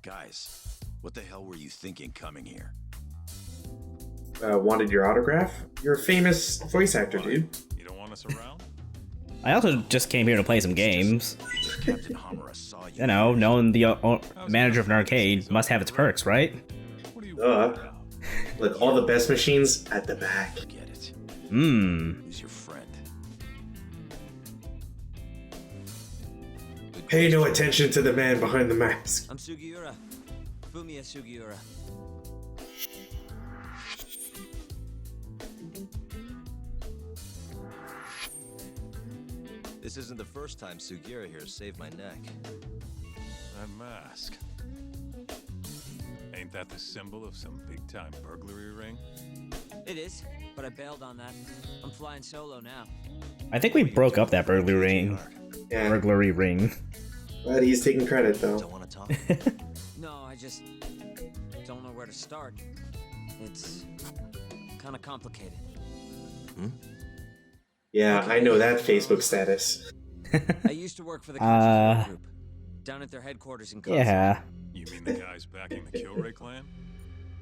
Guys, what the hell were you thinking coming here? Wanted your autograph? You're a famous voice actor, dude. You don't want us around? I also just came here to play some games. Captain Hamura saw you. You know, knowing the manager of an arcade must have its perks, right? What are you worried about? Look, all the best machines at the back. Get it. Hmm. Who's your friend? Pay no attention to the man behind the mask. I'm Sugiura. Fumiya Sugiura. This isn't the first time Sugiura here saved my neck. That mask. Ain't that the symbol of some big-time burglary ring? It is, but I bailed on that. I'm flying solo now. I think we broke up that burglary ring. Yeah, Burglary ring. but he's taking credit though. Don't want to talk? No, I just don't know where to start. It's kind of complicated. Yeah, I know that Facebook status. I used to work for the Contra group down at their headquarters in Kansas. Yeah. You mean the guys backing the Kilray clan?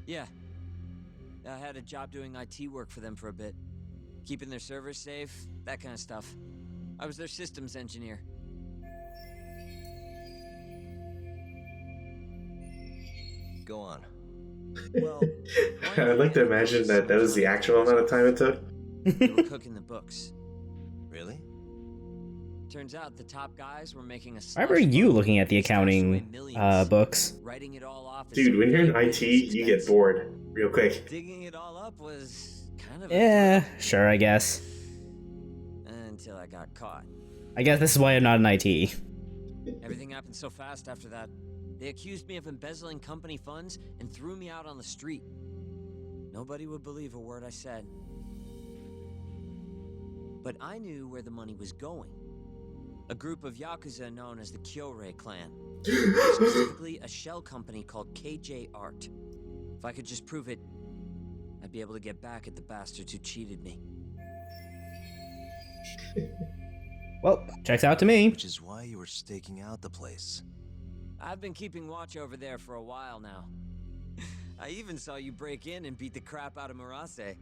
Yeah. I had a job doing IT work for them for a bit. Keeping their servers safe, that kind of stuff. I was their systems engineer. Go on. Well, I'd like to imagine that was the actual amount of time it took. they were cooking the books. Really? Turns out the top guys were making a Why were you looking at the accounting books? Writing it all off as Dude, when you're in some IT, you get expense. bored real quick. Digging it all up was kind of Yeah, sure, I guess. until I got caught. I guess this is why I'm not in IT. Everything happened so fast after that. They accused me of embezzling company funds and threw me out on the street. Nobody would believe a word I said. But I knew where the money was going. A group of Yakuza known as the Kyorei clan. Specifically, a shell company called KJ Art. If I could just prove it, I'd be able to get back at the bastards who cheated me. Well, checks out to me. Which is why you were staking out the place. I've been keeping watch over there for a while now. I even saw you break in and beat the crap out of Murase.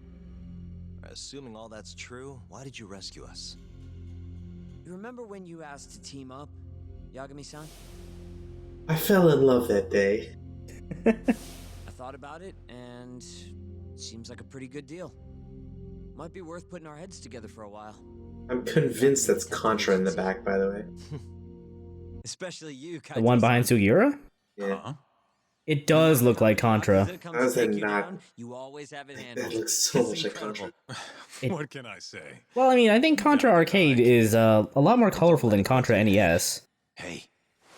Assuming all that's true, why did you rescue us? You remember when you asked to team up, Yagami-san? I fell in love that day. I thought about it, and it seems like a pretty good deal. Might be worth putting our heads together for a while. I'm convinced that's Contra in the back, by the way. Especially you, The one behind Sugiura? Yeah, Huh? It does look like Contra. How's it not? You always have it that handled. looks so It's much like incredible. Contra. What can I say? Well, I mean, I think Contra Arcade is a lot more colorful than Contra NES. Hey,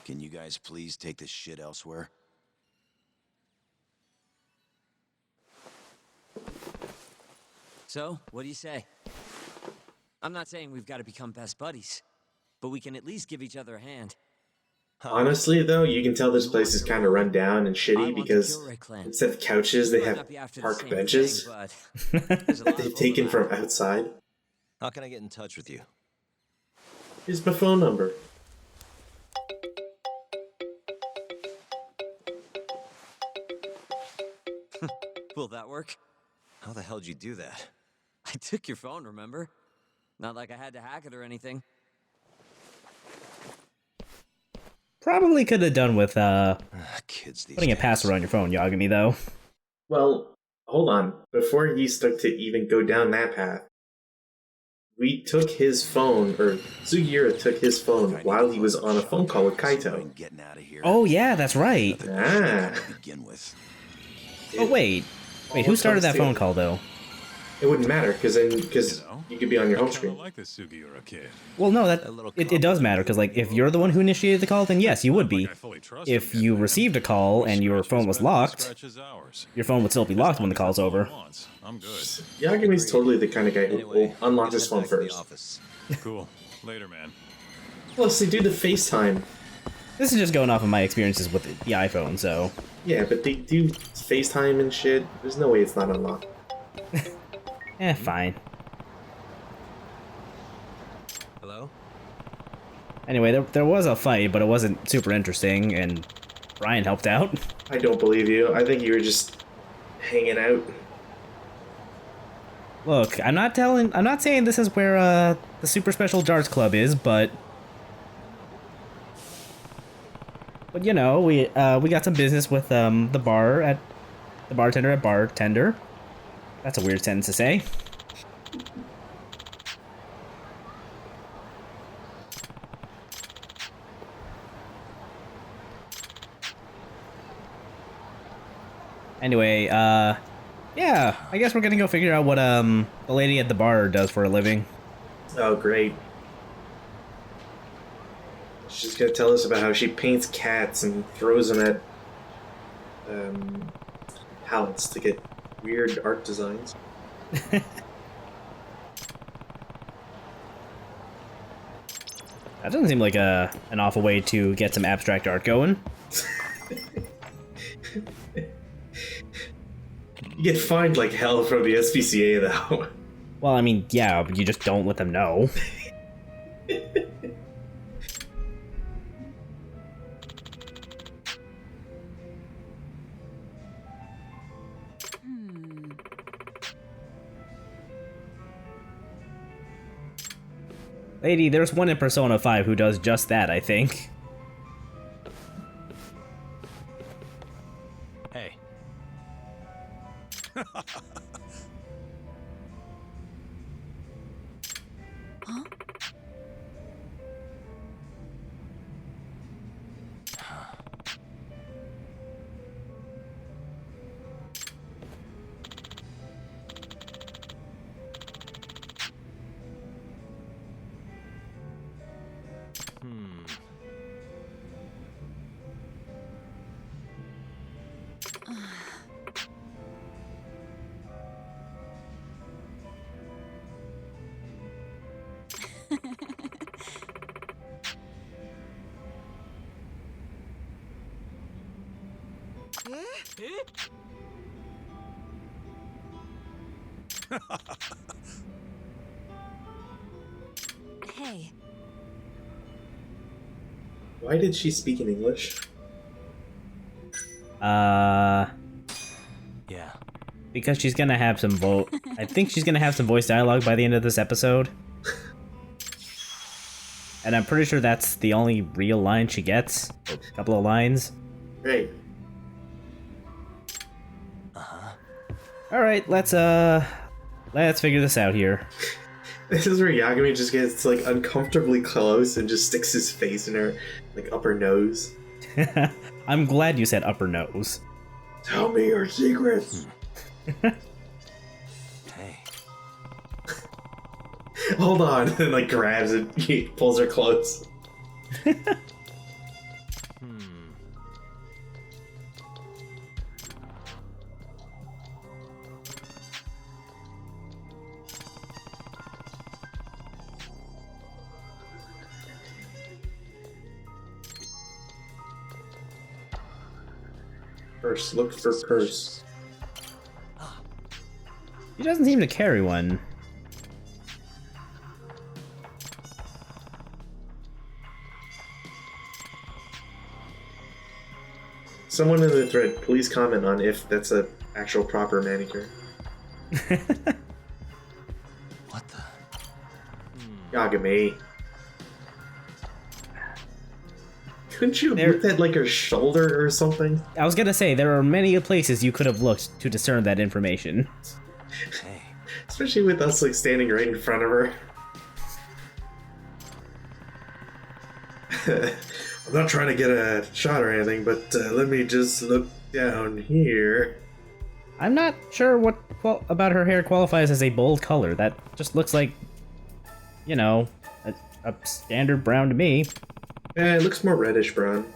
can you guys please take this shit elsewhere? So, what do you say? I'm not saying we've got to become best buddies, but we can at least give each other a hand. Honestly, though, you can tell this place is kind of run down and I shitty want the because Kyorei clan. instead of couches, they Might have not be after the park same benches thing, but there's a lot they've of taken from overlap. outside. How can I get in touch with you? Here's my phone number. Will that work? How the hell did you do that? I took your phone, remember? Not like I had to hack it or anything. Probably could have done with Kids these putting a days. password on your phone, Yagami, though. Well, hold on. Before he started to even go down that path, we took his phone, or Sugiura took his phone while he was on a phone call with Kaito. Getting out of here. Oh, yeah, that's right. Ah. To begin with. Oh, wait. Wait, who started that phone call, though? It wouldn't matter because you could be on your home I screen. like this Sugiura kid. Well, no, A little it does matter, because, like, if you're the one who initiated the call, then yes, you would be. Like I fully trust If him, you man. received a call and your phone was locked, Scratches ours. your phone would still be locked when the call's over. Once, I'm good. Yagami's totally the kind of guy who Anyway, will unlock get his phone back to the first. office. Cool. Later, man. Plus, they do the FaceTime. This is just going off of my experiences with the iPhone, so... Yeah, but they do FaceTime and shit. There's no way it's not unlocked. Fine. Hello? Anyway, there was a fight, but it wasn't super interesting, and Brian helped out. I don't believe you. I think you were just hanging out. Look, I'm not saying this is where the Super Special Darts Club is, but you know, we got some business with the bartender at Bartender. That's a weird sentence to say. Anyway, yeah, I guess we're gonna go figure out what the lady at the bar does for a living. Oh, great. She's gonna tell us about how she paints cats and throws them at pallets to get weird art designs. That doesn't seem like an awful way to get some abstract art going. You get fined like hell from the SPCA, though. Well, I mean, yeah, but you just don't let them know. Lady, there's one in Persona 5 who does just that, I think. Hey. Hey. Why did she speak in English? Yeah. Because she's gonna have some I think she's gonna have some voice dialogue by the end of this episode. And I'm pretty sure that's the only real line she gets. A couple of lines. Right. Alright, let's figure this out here. This is where Yagami just gets like uncomfortably close and just sticks his face in her like upper nose. I'm glad you said upper nose. Tell me your secrets. Hey. Hold on, and like grabs it, he pulls her close. First, look for purse. He doesn't seem to carry one. Someone in the thread, please comment on if that's a actual proper manicure. What the? Yagami. Couldn't you There- look at like her shoulder or something? I was gonna say, there are many places you could have looked to discern that information. Hey. Especially with us like standing right in front of her. I'm not trying to get a shot or anything, but let me just look down here. I'm not sure what about her hair qualifies as a bold color. That just looks like, you know, a standard brown to me. Yeah, it looks more reddish brown.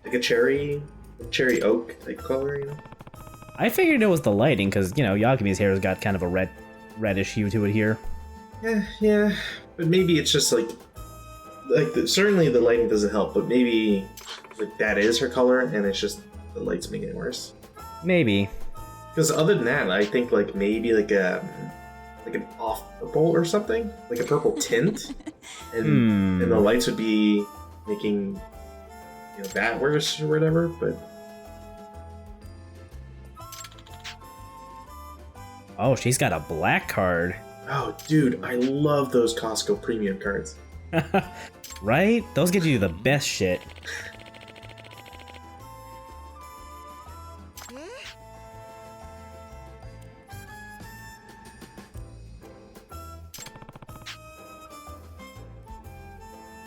Like a cherry oak type color, you know? I figured it was the lighting, because, you know, Yagami's hair has got kind of a reddish hue to it here. Yeah, but maybe it's just like certainly the lighting doesn't help, but maybe like that is her color, and it's just the light's making it worse. Maybe. Because other than that, I think like maybe like an off purple or something, like a purple tint, and the lights would be making that worse or whatever. But Oh, she's got a black card. Oh, dude, I love those Costco premium cards. Right? Those get you the best shit.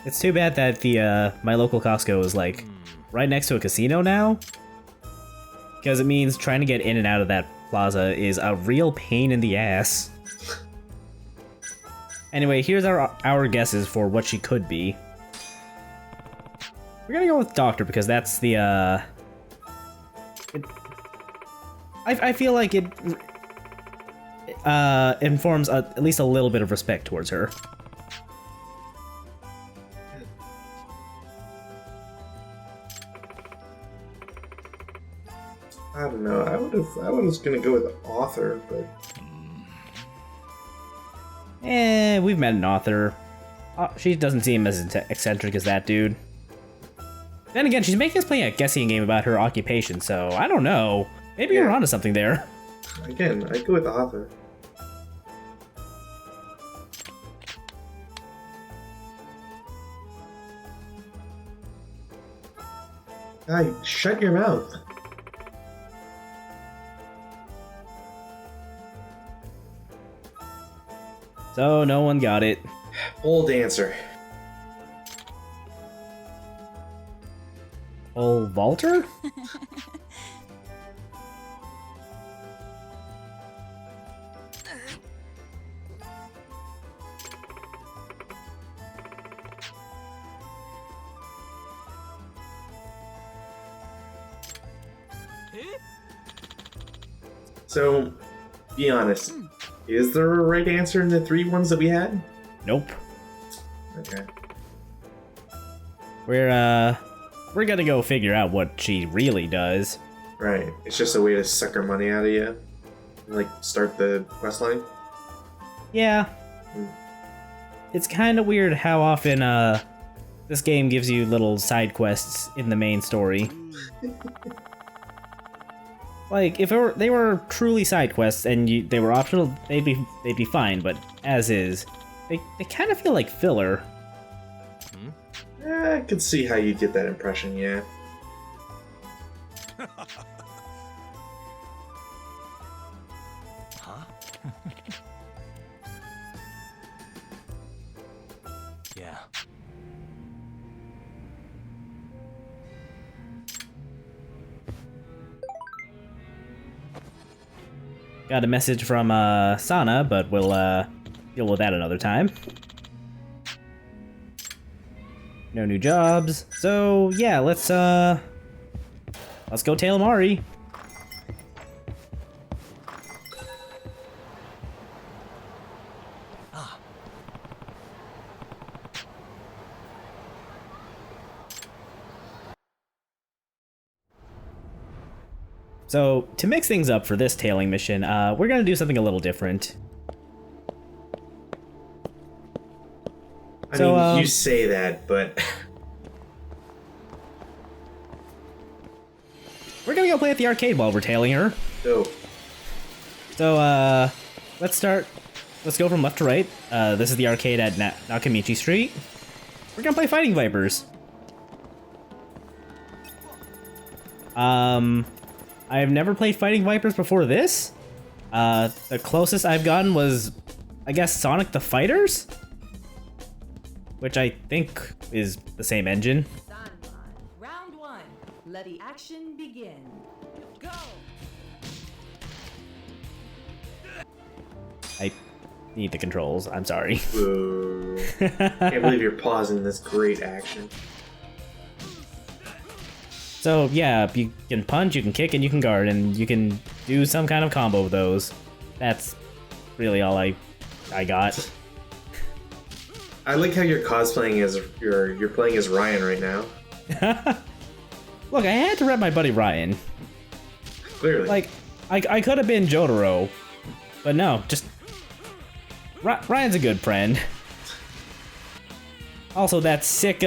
It's too bad that the my local Costco is like right next to a casino now, because it means trying to get in and out of that plaza is a real pain in the ass. Anyway, here's our guesses for what she could be. We're gonna go with Doctor because that's the I feel like it informs at least a little bit of respect towards her. I don't know. I was gonna go with author, but We've met an author. She doesn't seem as eccentric as that dude. Then again, she's making us play a guessing game about her occupation, so I don't know. Maybe you're onto something there. again, I'd go with author. Guy, shut your mouth. So no one got it. Old answer. Oh, Walter? So, be honest. Is there a right answer in the 3 ones that we had? Nope. Okay. We're gonna go figure out what she really does. Right. It's just a way to suck her money out of you. Like, start the quest line? Yeah. It's kind of weird how often, this game gives you little side quests in the main story. Like, if they were truly side quests and they were optional, they'd be fine, but as is, they kind of feel like filler. I could see how you'd get that impression, yeah. Huh? Yeah. Got a message from Sana, but we'll deal with that another time. No new jobs. So yeah, let's go tail Mari. So, to mix things up for this tailing mission, we're gonna do something a little different. I So, mean, you say that, but... We're gonna go play at the arcade while we're tailing her. Dope. So, let's go from left to right. This is the arcade at Nakamichi Street. We're gonna play Fighting Vipers. I've never played Fighting Vipers before this. The closest I've gotten was, I guess, Sonic the Fighters? Which I think is the same engine. Round 1. Let the action begin. Go! I need the controls, I'm sorry. Boo. Can't believe you're pausing this great action. So yeah, you can punch, you can kick, and you can guard, and you can do some kind of combo of those. That's really all I got. I like how you're cosplaying as you're playing as Ryan right now. Look, I had to rep my buddy Ryan. Clearly. Like, I could have been Jotaro, but no, just Ryan's a good friend. Also, that sick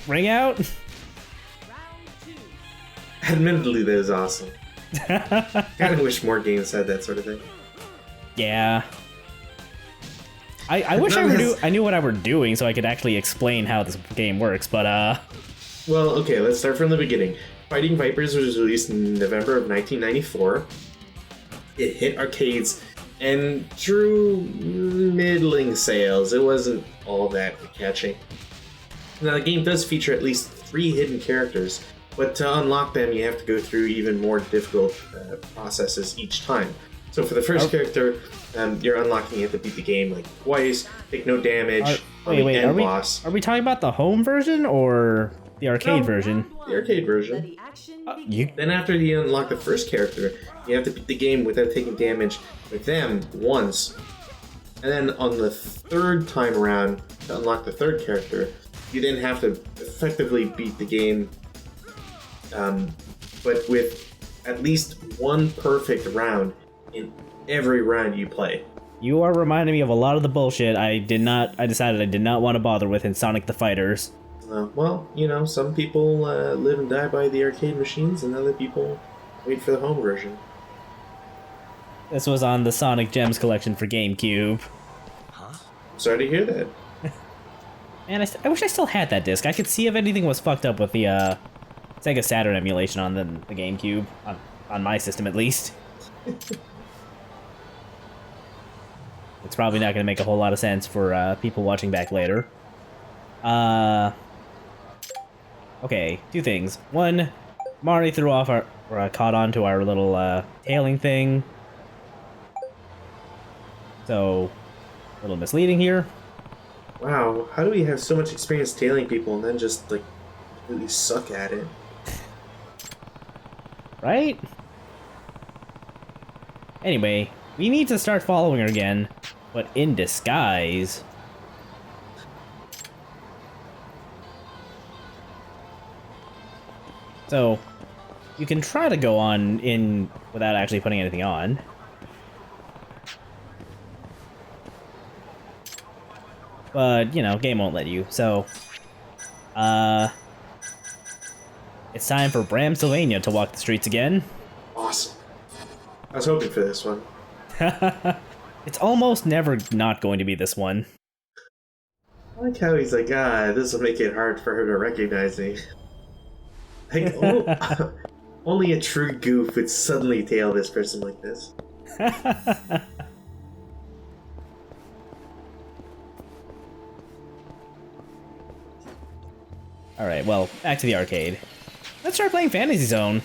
ring out. Admittedly, that is awesome. Kind of wish more games had that sort of thing. Yeah. I wish I knew what I were doing so I could actually explain how this game works, but Well, okay, let's start from the beginning. Fighting Vipers was released in November of 1994. It hit arcades and drew middling sales. It wasn't all that catchy. Now, the game does feature at least 3 hidden characters, but to unlock them, you have to go through even more difficult processes each time. So for the first character, you're unlocking, you have to beat the game like twice, take no damage on the end boss. Are we talking about the home version or the arcade version? The arcade version. Let the action begin. Then after you unlock the first character, you have to beat the game without taking damage with them once. And then on the third time around, to unlock the third character, you then have to effectively beat the game, but with at least one perfect round in every round you play. You are reminding me of a lot of the bullshit I decided I did not want to bother with in Sonic the Fighters. Well, you know, some people live and die by the arcade machines, and other people wait for the home version. This was on the Sonic Gems collection for GameCube. Sorry to hear that. Man, I wish I still had that disc. I could see if anything was fucked up with the Sega Saturn emulation on the GameCube, on my system at least. It's probably not going to make a whole lot of sense for people watching back later. Okay, 2 things. 1, Mari threw off caught on to our little tailing thing. So, a little misleading here. Wow, how do we have so much experience tailing people and then just, like, completely suck at it? Right? Anyway, we need to start following her again, but in disguise. So, you can try to go on in without actually putting anything on. But, you know, game won't let you, so... It's time for Bram Sylvania to walk the streets again. Awesome. I was hoping for this one. It's almost never not going to be this one. I like how he's like, this will make it hard for her to recognize me. Like, only a true goof would suddenly tail this person like this. Alright, well, back to the arcade. Let's start playing Fantasy Zone.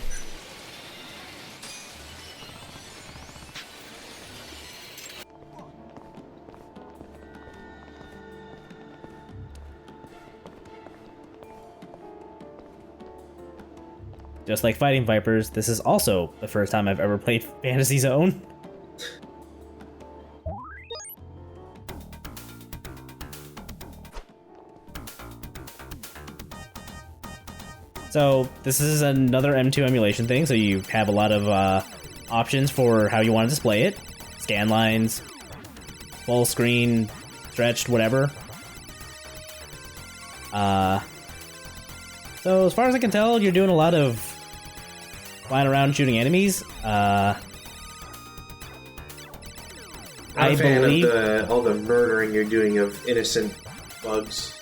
Just like Fighting Vipers, this is also the first time I've ever played Fantasy Zone. So this is another M2 emulation thing, so you have a lot of options for how you want to display it. Scan lines, full screen, stretched, whatever. So as far as I can tell, you're doing a lot of flying around shooting enemies. I'm a fan of all the murdering you're doing of innocent bugs.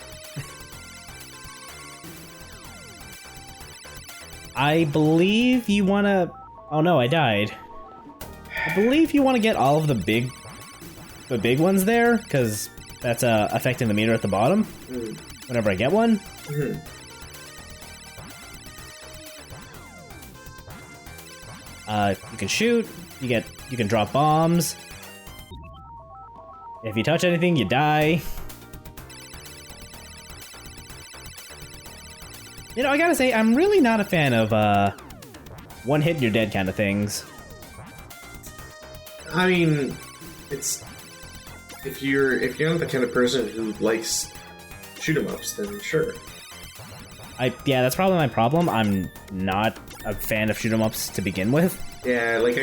I believe you want to... Oh no, I died. I believe you want to get all of the big ones there, because that's affecting the meter at the bottom. Whenever I get one. You can shoot. You can drop bombs. If you touch anything, you die. You know, I gotta say, I'm really not a fan of one hit and you're dead kind of things. I mean, it's if you're not the kind of person who likes shoot 'em ups, then sure. Yeah, that's probably my problem. I'm not a fan of shoot 'em ups to begin with. Yeah, like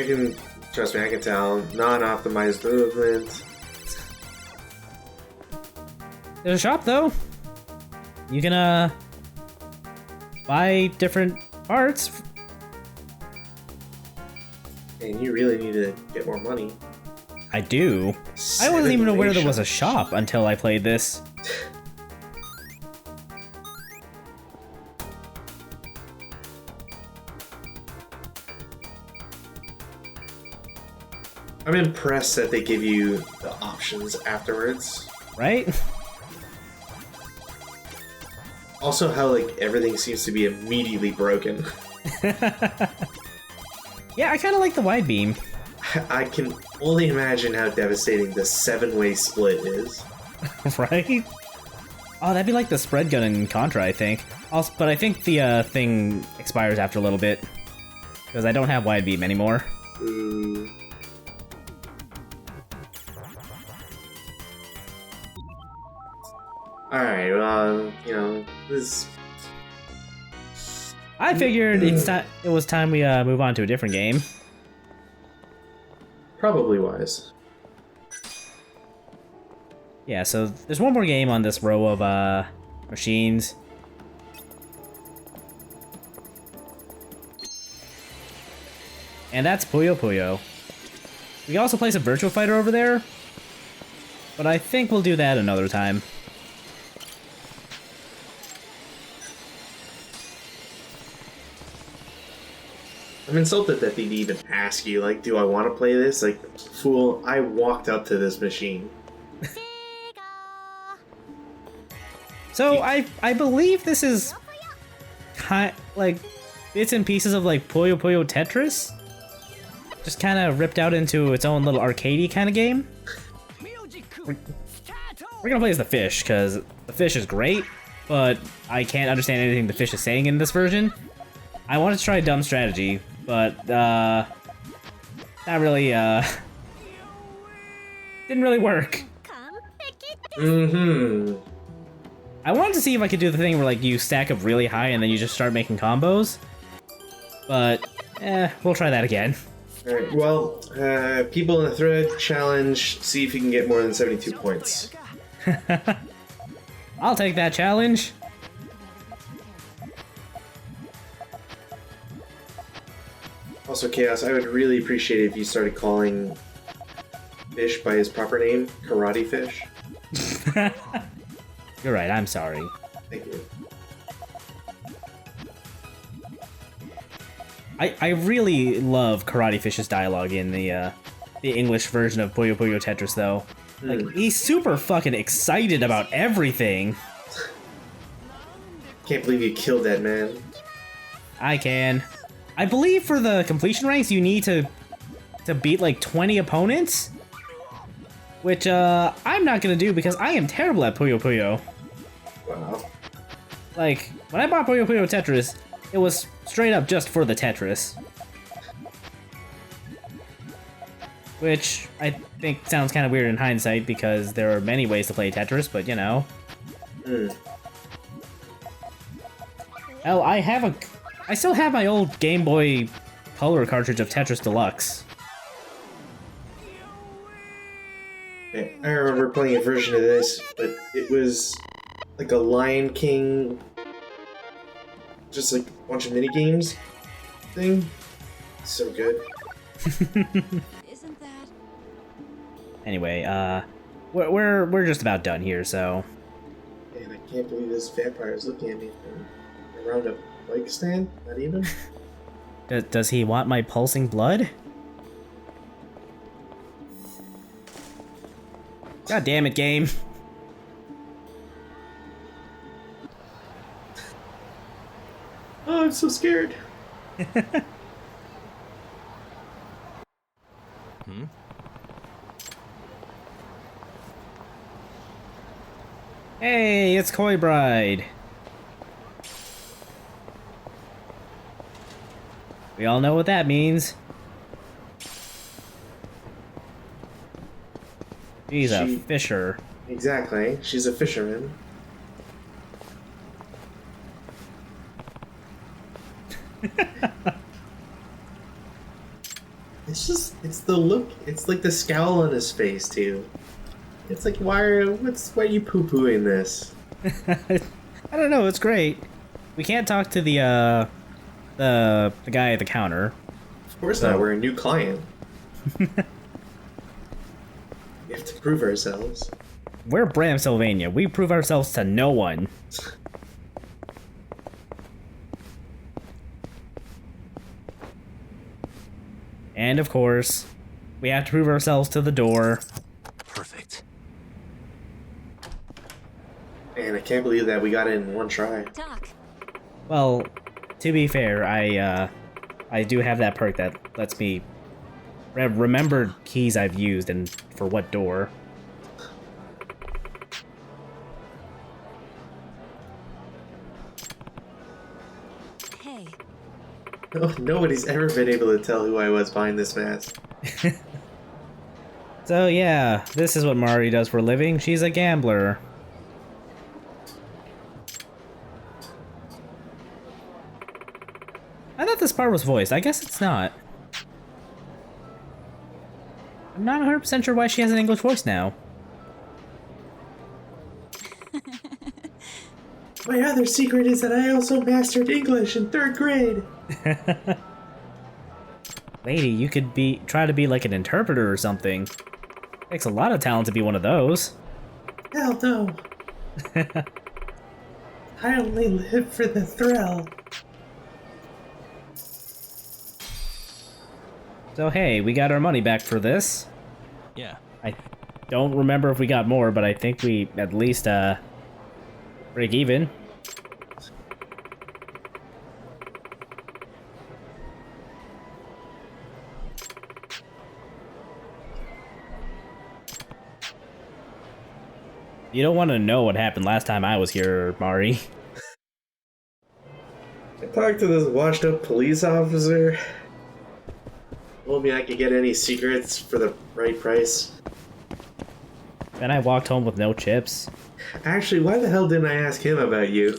trust me, I can tell. Non-optimized movement. There's a shop though. You can buy different parts. And you really need to get more money. I do. I wasn't even aware there was a shop until I played this. I'm impressed that they give you the options afterwards. Right? Also how, like, everything seems to be immediately broken. Yeah, I kind of like the wide beam. I can only imagine how devastating the 7-way split is. Right? Oh, that'd be like the spread gun in Contra, I think. Also, but I think the thing expires after a little bit. Because I don't have wide beam anymore. Ooh. Alright, you know, this... I figured it was time we move on to a different game. Probably wise. Yeah, so there's one more game on this row of machines. And that's Puyo Puyo. We can also play some Virtua Fighter over there, but I think we'll do that another time. I'm insulted that they'd even ask you, like, do I want to play this? Like, fool, I walked up to this machine. So I believe this is like bits and pieces of like Puyo Puyo Tetris, just kind of ripped out into its own little arcadey kind of game. We're gonna play as the fish because the fish is great, but I can't understand anything the fish is saying in this version. I wanted to try a dumb strategy, but not really. Didn't really work. Mm-hmm. I wanted to see if I could do the thing where like you stack up really high and then you just start making combos. But, we'll try that again. Alright, well, people in the thread challenge, see if you can get more than 72 points. I'll take that challenge. Also, Chaos, I would really appreciate it if you started calling fish by his proper name, Karate Fish. You're right, I'm sorry. Thank you. I really love Karate Fish's dialogue in the English version of Puyo Puyo Tetris, though. Like, he's super fucking excited about everything. Can't believe you killed that man. I can. I believe for the completion ranks, you need to beat like 20 opponents, which I'm not gonna do because I am terrible at Puyo Puyo. Wow. Like, when I bought Puyo Puyo Tetris, it was straight up just for the Tetris. Which I think sounds kind of weird in hindsight because there are many ways to play Tetris, but you know. Hell, I still have my old Game Boy Color cartridge of Tetris Deluxe. Yeah, I remember playing a version of this, but it was like a Lion King, just like a bunch of minigames thing. So good. Isn't that? Anyway, we're just about done here, so. Man, I can't believe this vampire is looking at me from around a bike stand. Not even. Does he want my pulsing blood? God damn it, game. Oh, I'm so scared. Hey, it's Koi Bride. We all know what that means. She's a fisher. Exactly. She's a fisherman. It's the look. It's like the scowl on his face too. It's like, why are you poo-pooing this? I don't know. It's great. We can't talk to the guy at the counter. course not. We're a new client. We have to prove ourselves. We're Bram Sylvania. We prove ourselves to no one. And of course, we have to prove ourselves to the door. Perfect. Man, I can't believe that we got it in one try. Doc, Well, to be fair, I do have that perk that lets me remember keys I've used and for what door. hey, Oh, nobody's ever been able to tell who I was behind this mask. So yeah, this is what Mari does for a living. She's a gambler. I thought this part was voiced. I guess it's not. I'm not 100% sure why she has an English voice now. My other secret is that I also mastered English in 3rd grade. Lady, you could try to be like an interpreter or something. Takes a lot of talent to be one of those. Hell no. I only live for the thrill. So hey, we got our money back for this. Yeah. I don't remember if we got more, but I think we at least break even. You don't want to know what happened last time I was here, Mari. I talked to this washed up police officer. Told me I could get any secrets for the right price. Then I walked home with no chips. Actually, why the hell didn't I ask him about you?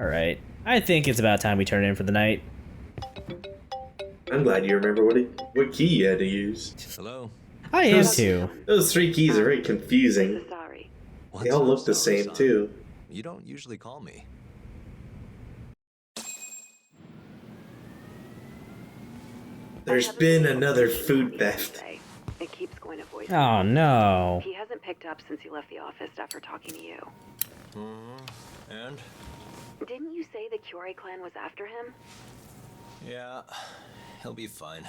Alright, I think it's about time we turn in for the night. I'm glad you remember what key you had to use. Hello. I am too. Those 3 keys are very confusing. Sorry. What's They all up, look the same Star-san? too. You don't usually call me. There's been another food theft. It keeps going to voice. Oh no. He hasn't picked up since he left the office after talking to you. And? Didn't you say the Curie clan was after him? Yeah, he'll be fine.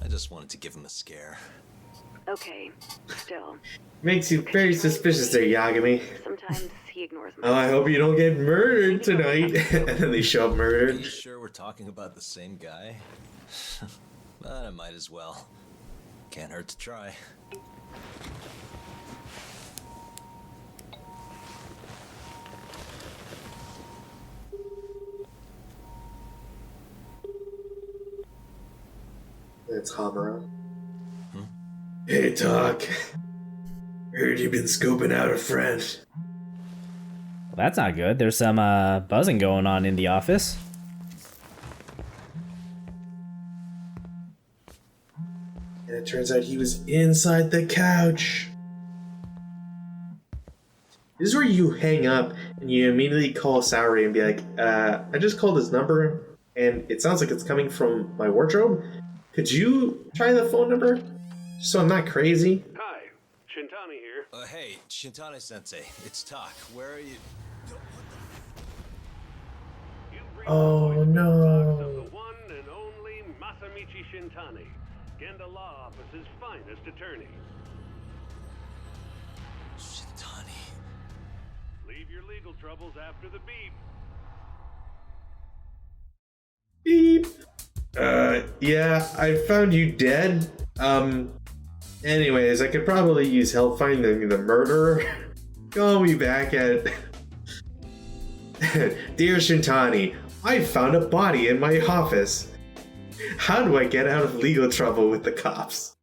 I just wanted to give him a scare. Okay, still. Makes you very suspicious there, Yagami. Sometimes he ignores my. Oh, I hope you don't get murdered tonight. And then they show up Are murdered. you sure we're talking about the same guy? But I might as well. Can't hurt to try. It's Hamura. Hey, Doc. Heard you've been scoping out a friend. Well, that's not good. There's some buzzing going on in the office. And it turns out he was inside the couch. This is where you hang up and you immediately call Saori and be like, I just called his number and it sounds like it's coming from my wardrobe. Could you try the phone number? Just so I'm not crazy. Hi, Shintani here. Hey, Shintani-sensei, it's Tak. Where are you? You've reached Oh, the voice no. box of the one and only Masamichi Shintani, Genda Law Office's finest attorney. Shintani. Leave your legal troubles after the beep. Beep. Yeah, I found you dead. Anyways, I could probably use help finding the murderer. Call me back at... Dear Shintani, I found a body in my office. How do I get out of legal trouble with the cops?